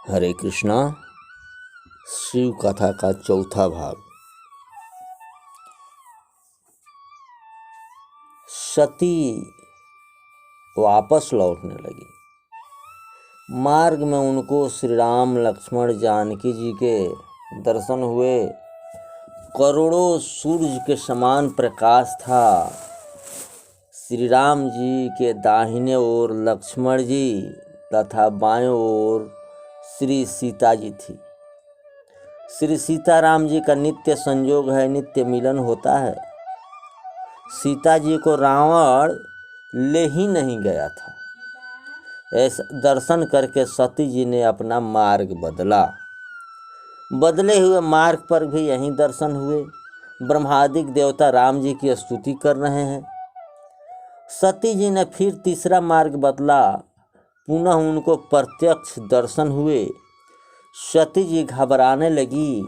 हरे कृष्णा। शिव कथा का चौथा भाग। सती वापस लौटने लगी। मार्ग में उनको श्री राम लक्ष्मण जानकी जी के दर्शन हुए। करोड़ों सूरज के समान प्रकाश था। श्री राम जी के दाहिने ओर लक्ष्मण जी तथा बाएं ओर श्री सीता जी थी। श्री सीताराम जी का नित्य संयोग है, नित्य मिलन होता है। सीता जी को रावण ले ही नहीं गया था। ऐसा दर्शन करके सती जी ने अपना मार्ग बदला। बदले हुए मार्ग पर भी यहीं दर्शन हुए। ब्रह्मादिक देवता राम जी की स्तुति कर रहे हैं। सती जी ने फिर तीसरा मार्ग बदला। पुनः उनको प्रत्यक्ष दर्शन हुए। सती जी घबराने लगी।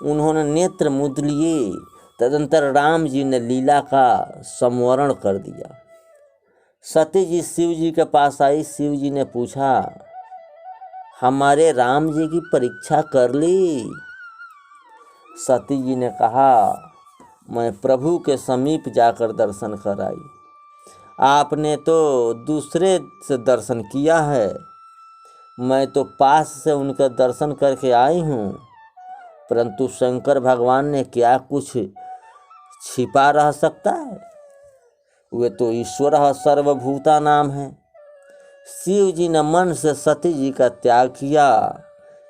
उन्होंने नेत्र मूंद लिए। तदंतर राम जी ने लीला का संवरण कर दिया। सती जी शिव जी के पास आई। शिव जी ने पूछा, हमारे राम जी की परीक्षा कर ली? सती जी ने कहा, मैं प्रभु के समीप जाकर दर्शन कर आई। आपने तो दूसरे से दर्शन किया है, मैं तो पास से उनका दर्शन करके आई हूँ। परंतु शंकर भगवान ने क्या कुछ छिपा रह सकता है? वे तो ईश्वर सर्वभूता नाम है। शिव जी ने मन से सती जी का त्याग किया।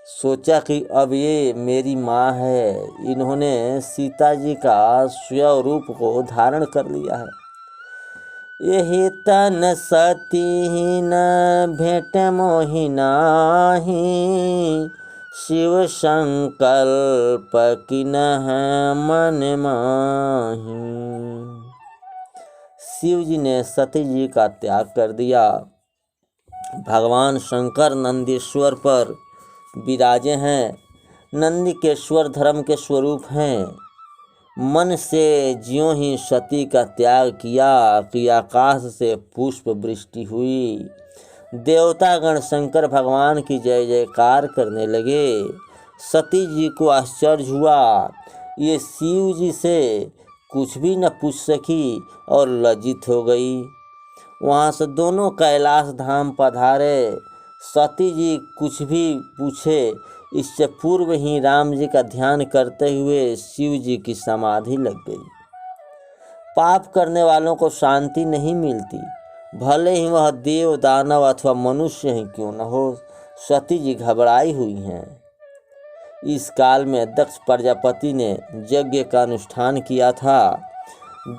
सोचा कि अब ये मेरी माँ है। इन्होंने सीता जी का स्वयं रूप को धारण कर लिया है। यही तन सती न भेंट मोहि नाहि, शिव संकल्प किन्ह मन माहि। शिव जी ने सती जी का त्याग कर दिया। भगवान शंकर नंदीश्वर पर विराजे हैं। नंदी के स्वर धर्म के स्वरूप हैं। मन से ज्यों ही सती का त्याग किया कि आकाश से पुष्प वृष्टि हुई। देवतागण शंकर भगवान की जय जयकार करने लगे। सती जी को आश्चर्य हुआ। ये शिव जी से कुछ भी न पूछ सकी और लज्जित हो गई। वहाँ से दोनों कैलाश धाम पधारे। सती जी कुछ भी पूछे इससे पूर्व ही राम जी का ध्यान करते हुए शिव जी की समाधि लग गई। पाप करने वालों को शांति नहीं मिलती, भले ही वह देव दानव अथवा मनुष्य ही क्यों न हो। सती जी घबराई हुई हैं। इस काल में दक्ष प्रजापति ने यज्ञ का अनुष्ठान किया था।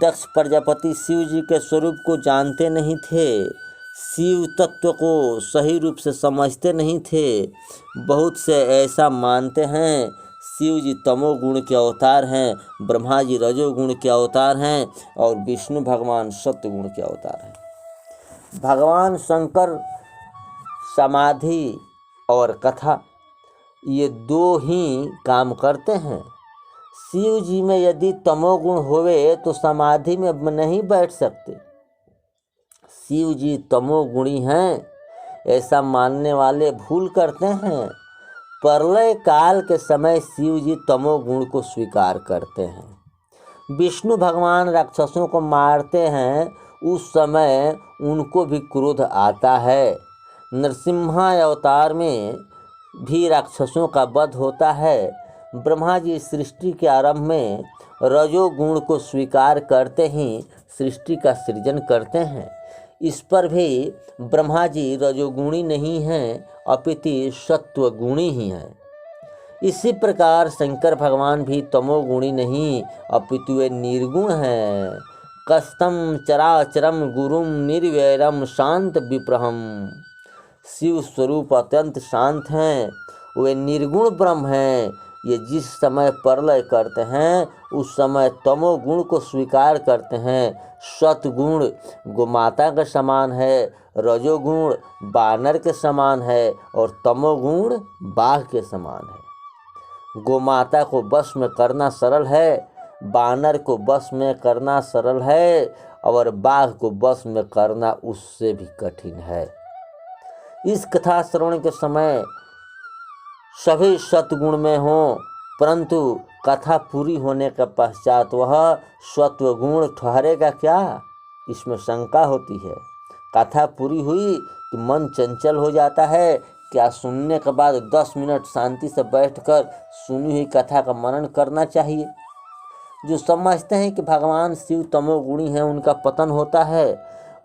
दक्ष प्रजापति शिव जी के स्वरूप को जानते नहीं थे। शिव तत्व को सही रूप से समझते नहीं थे। बहुत से ऐसा मानते हैं शिव जी तमोगुण के अवतार हैं, ब्रह्मा जी रजोगुण के अवतार हैं और विष्णु भगवान सत्वगुण के अवतार हैं। भगवान शंकर समाधि और कथा ये दो ही काम करते हैं। शिव जी में यदि तमोगुण होवे तो समाधि में नहीं बैठ सकते। शिव जी तमोगुणी हैं, ऐसा मानने वाले भूल करते हैं। प्रलय काल के समय शिव जी तमोगुण को स्वीकार करते हैं। विष्णु भगवान राक्षसों को मारते हैं, उस समय उनको भी क्रोध आता है। नरसिम्हा अवतार में भी राक्षसों का वध होता है। ब्रह्मा जी सृष्टि के आरंभ में रजोगुण को स्वीकार करते ही सृष्टि का सृजन करते हैं। इस पर भी ब्रह्मा जी रजोगुणी नहीं हैं, अपितु सत्वगुणी ही हैं। इसी प्रकार शंकर भगवान भी तमोगुणी नहीं, अपितु वे निर्गुण हैं। कस्तम चराचरम गुरुम निर्वैरम शांत विप्रहम। शिव स्वरूप अत्यंत शांत हैं, वे निर्गुण ब्रह्म हैं। ये जिस समय प्रलय करते हैं उस समय तमोगुण को स्वीकार करते हैं। सतगुण गोमाता के समान है, रजोगुण बानर के समान है और तमोगुण बाघ के समान है। गोमाता को वश में करना सरल है, बानर को वश में करना सरल है और बाघ को वश में करना उससे भी कठिन है। इस कथा श्रवण के समय सभी सत्गुण में हों, परंतु कथा पूरी होने के पश्चात वह सत्वगुण ठहरेगा क्या, इसमें शंका होती है। कथा पूरी हुई कि मन चंचल हो जाता है, क्या सुनने के बाद 10 मिनट शांति से बैठकर सुनी हुई कथा का मनन करना चाहिए। जो समझते हैं कि भगवान शिव तमोगुणी हैं, उनका पतन होता है,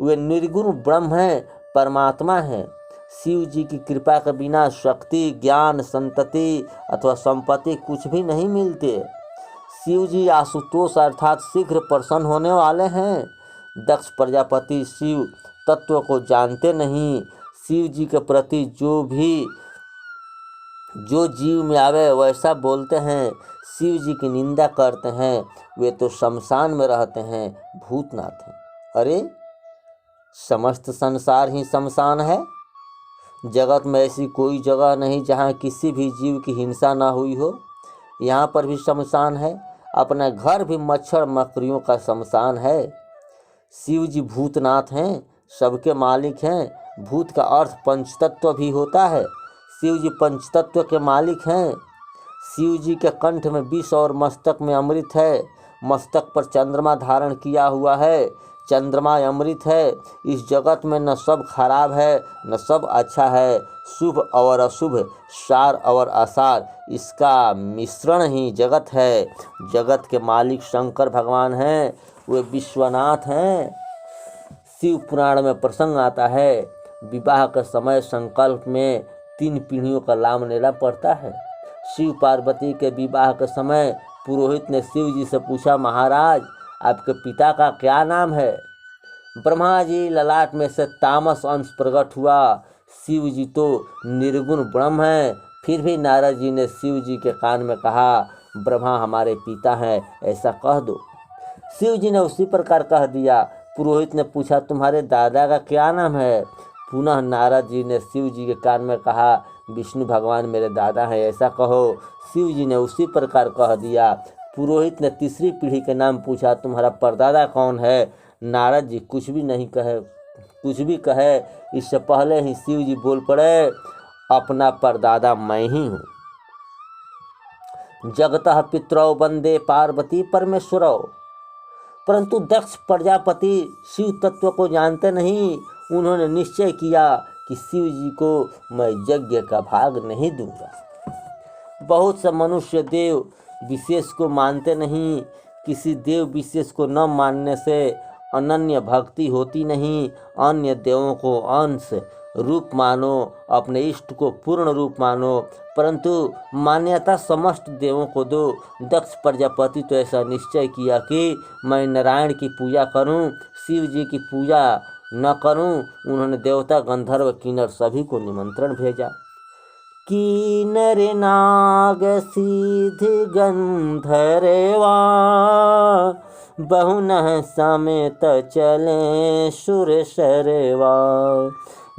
वे निर्गुण ब्रह्म हैं, परमात्मा हैं। शिव जी की कृपा के बिना शक्ति, ज्ञान, संतति अथवा संपत्ति कुछ भी नहीं मिलते। शिव जी आशुतोष अर्थात शीघ्र प्रसन्न होने वाले हैं। दक्ष प्रजापति शिव तत्व को जानते नहीं। शिव जी के प्रति जो जीव में आवे वैसा बोलते हैं, शिव जी की निंदा करते हैं, वे तो शमशान में रहते हैं, भूतनाथ हैं। अरे समस्त संसार ही शमशान है। जगत में ऐसी कोई जगह नहीं जहाँ किसी भी जीव की हिंसा ना हुई हो। यहाँ पर भी शमशान है, अपना घर भी मच्छर मकड़ियों का शमशान है। शिव जी भूतनाथ हैं, सबके मालिक हैं। भूत का अर्थ पंचतत्व भी होता है। शिव जी पंचतत्व के मालिक हैं। शिव जी के कंठ में विष और मस्तक में अमृत है। मस्तक पर चंद्रमा धारण किया हुआ है, चंद्रमा अमृत है। इस जगत में न सब खराब है न सब अच्छा है, शुभ और अशुभ, सार और असार, इसका मिश्रण ही जगत है। जगत के मालिक शंकर भगवान हैं, वे विश्वनाथ हैं। शिव पुराण में प्रसंग आता है, विवाह के समय संकल्प में 3 पीढ़ियों का लाभ लेना पड़ता है। शिव पार्वती के विवाह के समय पुरोहित ने शिव जी से पूछा, महाराज आपके पिता का क्या नाम है। ब्रह्मा जी ललाट में से तामस अंश प्रकट हुआ। शिव जी तो निर्गुण ब्रह्म हैं। फिर भी नारद जी ने शिव जी के कान में कहा, ब्रह्मा हमारे पिता हैं, ऐसा कह दो। शिव जी ने उसी प्रकार कह दिया। पुरोहित ने पूछा, तुम्हारे दादा का क्या नाम है। पुनः नारद जी ने शिव जी के कान में कहा, विष्णु भगवान मेरे दादा हैं, ऐसा कहो। शिव जी ने उसी प्रकार कह दिया। पुरोहित ने तीसरी पीढ़ी के नाम पूछा, तुम्हारा परदादा कौन है। नारद जी कुछ भी कहे इससे पहले ही शिव जी बोल पड़े, अपना परदादा मैं ही हूँ। जगतः पितरौ वंदे पार्वती परमेश्वरौ। परंतु दक्ष प्रजापति शिव तत्व को जानते नहीं। उन्होंने निश्चय किया कि शिव जी को मैं यज्ञ का भाग नहीं दूंगा। बहुत से मनुष्य देव विशेष को मानते नहीं। किसी देव विशेष को न मानने से अनन्य भक्ति होती नहीं। अन्य देवों को अंश रूप मानो, अपने इष्ट को पूर्ण रूप मानो, परंतु मान्यता समस्त देवों को दो। दक्ष प्रजापति तो ऐसा निश्चय किया कि मैं नारायण की पूजा करूं, शिव जी की पूजा न करूं। उन्होंने देवता, गंधर्व, किन्नर सभी को निमंत्रण भेजा। किन्नर नाग सिद्ध गंधर्वा, बहुनः समेत चले सुर सरवा।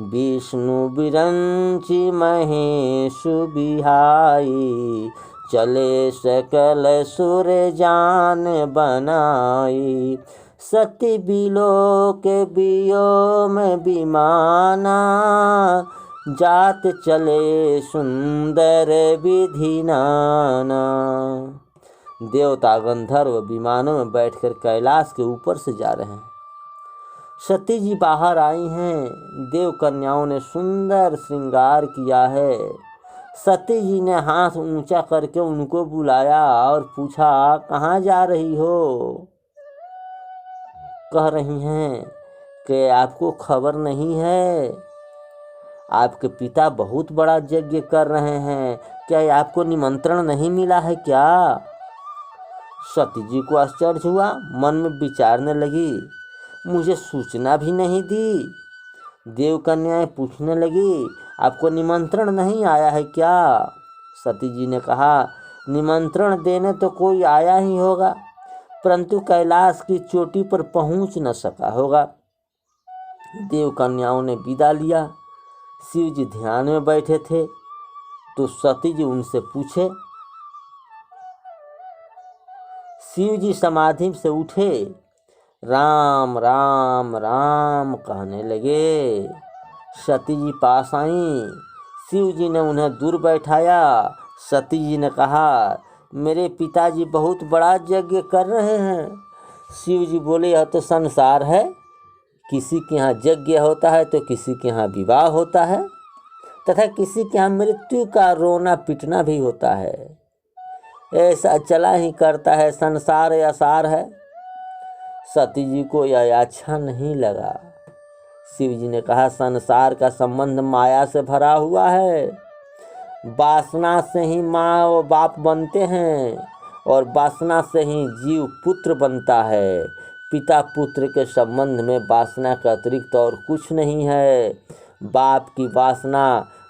विष्णु बिरंचि महेशु बिहाई, चले सकल सुर जान बनाई। सती बिलोक बियोम विमाना, जात चले सुंदर विधि नाना। देवता गंधर्व विमानों में बैठकर कैलाश के ऊपर से जा रहे हैं। सती जी बाहर आई हैं। देव कन्याओं ने सुंदर श्रृंगार किया है। सती जी ने हाथ ऊंचा करके उनको बुलाया और पूछा, कहाँ जा रही हो। कह रही हैं कि आपको खबर नहीं है, आपके पिता बहुत बड़ा यज्ञ कर रहे हैं, क्या आपको निमंत्रण नहीं मिला है क्या। सती जी को आश्चर्य हुआ, मन में विचारने लगी, मुझे सूचना भी नहीं दी। देव कन्याएं पूछने लगी, आपको निमंत्रण नहीं आया है क्या। सती जी ने कहा, निमंत्रण देने तो कोई आया ही होगा, परंतु कैलाश की चोटी पर पहुंच न सका होगा। देव कन्याओं ने विदा लिया। शिव जी ध्यान में बैठे थे तो सती जी उनसे पूछे। शिव जी समाधि से उठे, राम राम राम कहने लगे। सती जी पास आई। शिव जी ने उन्हें दूर बैठाया। सती जी ने कहा, मेरे पिताजी बहुत बड़ा यज्ञ कर रहे हैं। शिव जी बोले, यह तो संसार है, किसी के यहाँ यज्ञ होता है तो किसी के यहाँ विवाह होता है, तथा किसी के यहाँ मृत्यु का रोना पीटना भी होता है। ऐसा चला ही करता है, संसार असार है। सती जी को यह अच्छा नहीं लगा। शिव जी ने कहा, संसार का संबंध माया से भरा हुआ है। वासना से ही माँ और बाप बनते हैं और वासना से ही जीव पुत्र बनता है। पिता पुत्र के संबंध में वासना का अतिरिक्त और कुछ नहीं है। बाप की वासना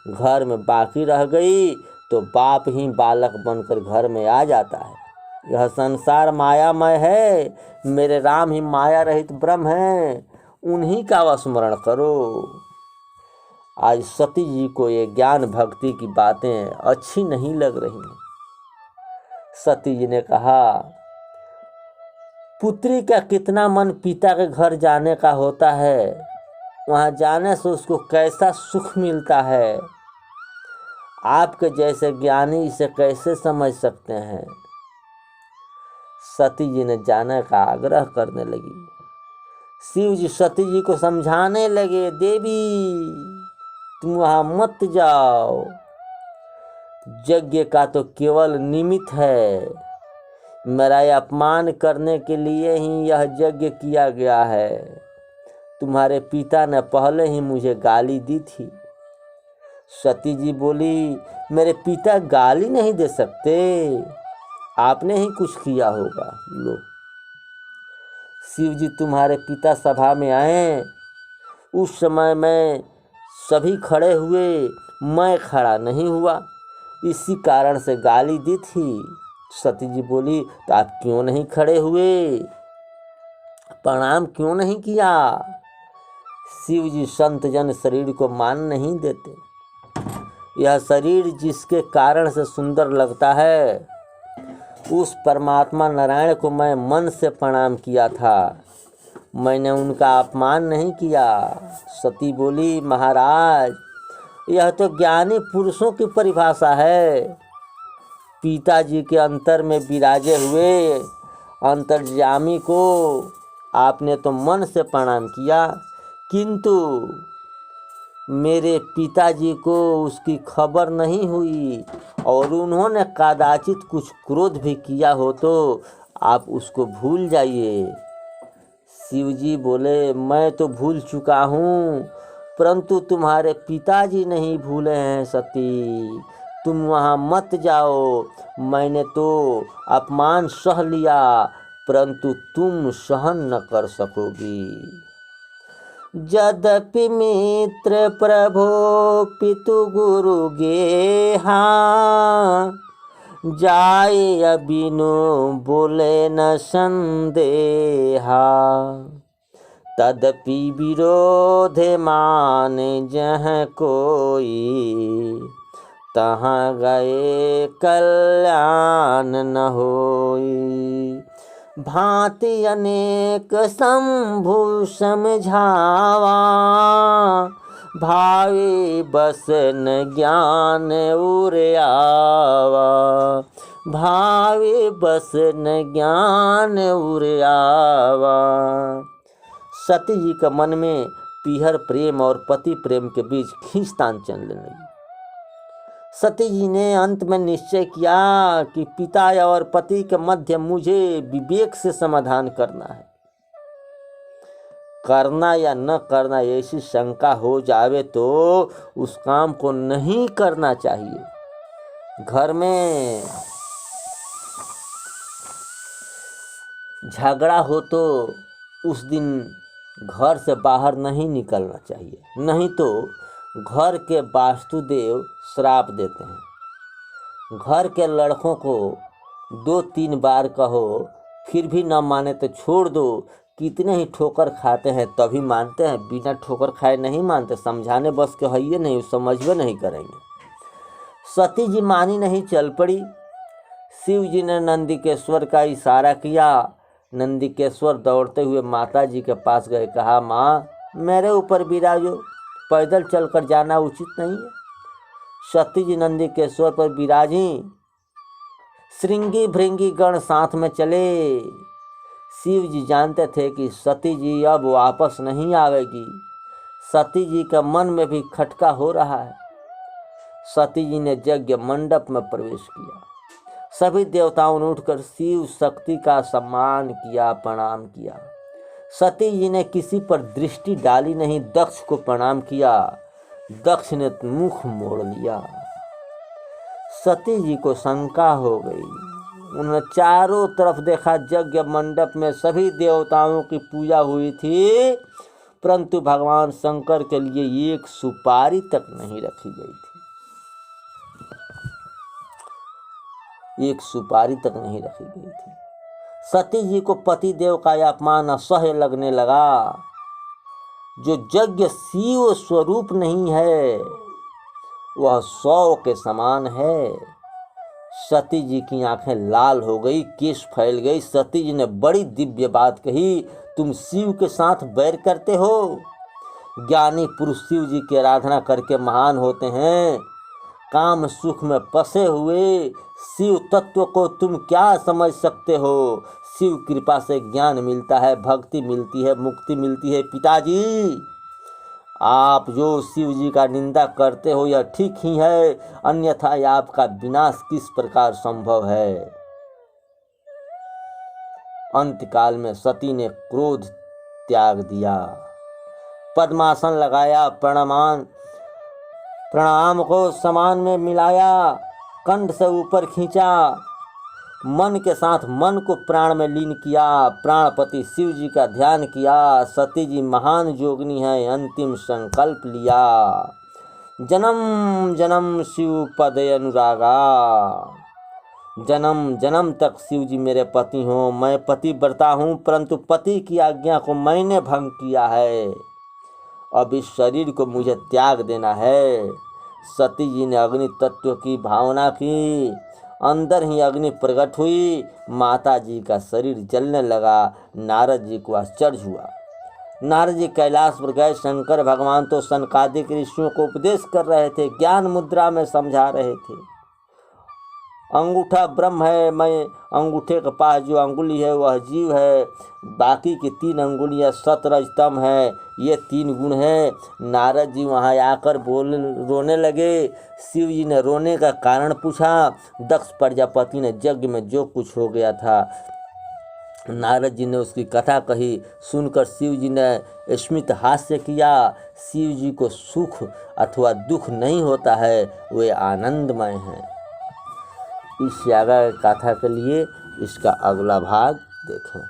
घर में बाकी रह गई तो बाप ही बालक बनकर घर में आ जाता है। यह संसार मायामय है, मेरे राम ही माया रहित ब्रह्म हैं, उन्हीं का स्मरण करो। आज सती जी को ये ज्ञान भक्ति की बातें अच्छी नहीं लग रही। सती जी ने कहा, पुत्री का कितना मन पिता के घर जाने का होता है, वहाँ जाने से उसको कैसा सुख मिलता है, आपके जैसे ज्ञानी इसे कैसे समझ सकते हैं। सती जी ने जाने का आग्रह करने लगी। शिव जी सती जी को समझाने लगे, देवी तुम वहाँ मत जाओ, यज्ञ का तो केवल निमित्त है, मेरा अपमान करने के लिए ही यह यज्ञ किया गया है। तुम्हारे पिता ने पहले ही मुझे गाली दी थी। सती जी बोली, मेरे पिता गाली नहीं दे सकते, आपने ही कुछ किया होगा। लो, शिव जी तुम्हारे पिता सभा में आए, उस समय में सभी खड़े हुए, मैं खड़ा नहीं हुआ, इसी कारण से गाली दी थी। सती जी बोली, तो आप क्यों नहीं खड़े हुए, प्रणाम क्यों नहीं किया। शिव जी संत जन शरीर को मान नहीं देते। यह शरीर जिसके कारण से सुंदर लगता है, उस परमात्मा नारायण को मैं मन से प्रणाम किया था, मैंने उनका अपमान नहीं किया। सती बोली, महाराज यह तो ज्ञानी पुरुषों की परिभाषा है। पिताजी के अंतर में विराजे हुए अंतर्यामी को आपने तो मन से प्रणाम किया, किंतु मेरे पिताजी को उसकी खबर नहीं हुई और उन्होंने कदाचित कुछ क्रोध भी किया हो तो आप उसको भूल जाइए। शिव जी बोले, मैं तो भूल चुका हूँ, परंतु तुम्हारे पिताजी नहीं भूले हैं। सती तुम वहाँ मत जाओ, मैंने तो अपमान सह लिया, परंतु तुम सहन न कर सकोगी। यद्यपि मित्र प्रभो पितु गुरु गेहा, जाए अबिनु बोले न संदेहा। तदपि विरोध मान जह कोई, तहाँ गए कल्याण न होई। भांति अनेक शंभु समझावा, भावे बस न ज्ञान उर्यावा। भावे बस न ज्ञान उर्यावा। सती जी के मन में पीहर प्रेम और पति प्रेम के बीच खींचतान चलने लगी। सती जी ने अंत में निश्चय किया कि पिता और पति के मध्य मुझे विवेक से समाधान करना है। करना या न करना ऐसी शंका हो जावे तो उस काम को नहीं करना चाहिए। घर में झगड़ा हो तो उस दिन घर से बाहर नहीं निकलना चाहिए, नहीं तो घर के वास्तुदेव श्राप देते हैं। घर के लड़कों को 2-3 बार कहो फिर भी न माने तो छोड़ दो। कितने ही ठोकर खाते हैं तभी मानते हैं, बिना ठोकर खाए नहीं मानते। समझाने बस के है नहीं, समझवे नहीं करेंगे। सती जी मानी नहीं, चल पड़ी। शिव जी ने नंदिकेश्वर का इशारा किया। नंदिकेश्वर दौड़ते हुए माता जी के पास गए, कहा, माँ मेरे ऊपर विराजो, पैदल चलकर जाना उचित नहीं है। सती जी नंदी के स्वर पर विराजी, श्रृंगी भृंगी गण साथ में चले। शिव जी जानते थे कि सती जी अब वापस नहीं आवेगी। सती जी का मन में भी खटका हो रहा है। सती जी ने यज्ञ मंडप में प्रवेश किया। सभी देवताओं ने उठकर शिव शक्ति का सम्मान किया, प्रणाम किया। सती जी ने किसी पर दृष्टि डाली नहीं, दक्ष को प्रणाम किया। दक्ष ने मुख मोड़ लिया। सती जी को शंका हो गई। उन्होंने चारों तरफ देखा, यज्ञ मंडप में सभी देवताओं की पूजा हुई थी, परंतु भगवान शंकर के लिए एक सुपारी तक नहीं रखी गई थी। एक सुपारी तक नहीं रखी गई थी। सती जी को पति देव का अपमान असह्य लगने लगा। जो यज्ञ शिव स्वरूप नहीं है वह 100 के समान है। सती जी की आंखें लाल हो गई, केश फैल गई। सती जी ने बड़ी दिव्य बात कही, तुम शिव के साथ बैर करते हो। ज्ञानी पुरुष शिव जी की आराधना करके महान होते हैं। काम सुख में फंसे हुए शिव तत्व को तुम क्या समझ सकते हो। शिव कृपा से ज्ञान मिलता है, भक्ति मिलती है, मुक्ति मिलती है। पिताजी, आप जो शिव जी का निंदा करते हो यह ठीक ही है, अन्यथा आपका विनाश किस प्रकार संभव है। अंतकाल में सती ने क्रोध त्याग दिया, पद्मासन लगाया, प्रणाम को समान में मिलाया, कंठ से ऊपर खींचा, मन के साथ मन को प्राण में लीन किया, प्राणपति शिव जी का ध्यान किया। सती जी महान योगिनी है, अंतिम संकल्प लिया, जन्म जन्म शिव पद अनुरागा। जन्म जन्म तक शिव जी मेरे पति हों। मैं पतिव्रता हूँ, परंतु पति की आज्ञा को मैंने भंग किया है। अब इस शरीर को मुझे त्याग देना है। सती जी ने अग्नि तत्व की भावना की, अंदर ही अग्नि प्रकट हुई। माता जी का शरीर जलने लगा। नारद जी को आश्चर्य हुआ। नारद जी कैलाश पर गए। शंकर भगवान तो सनकादिक ऋषियों को उपदेश कर रहे थे, ज्ञान मुद्रा में समझा रहे थे। अंगूठा ब्रह्म है, मैं अंगूठे के पास जो अंगुली है वह जीव है, बाकी की 3 अंगुलियां सतरज तम है, ये 3 गुण हैं। नारद जी वहाँ आकर रोने लगे। शिव जी ने रोने का कारण पूछा। दक्ष प्रजापति ने यज्ञ में जो कुछ हो गया था, नारद जी ने उसकी कथा कही। सुनकर शिव जी ने स्मित हास्य किया। शिव जी को सुख अथवा दुख नहीं होता है, वे आनंदमय हैं। इस यागा कथा के लिए इसका अगला भाग देखें।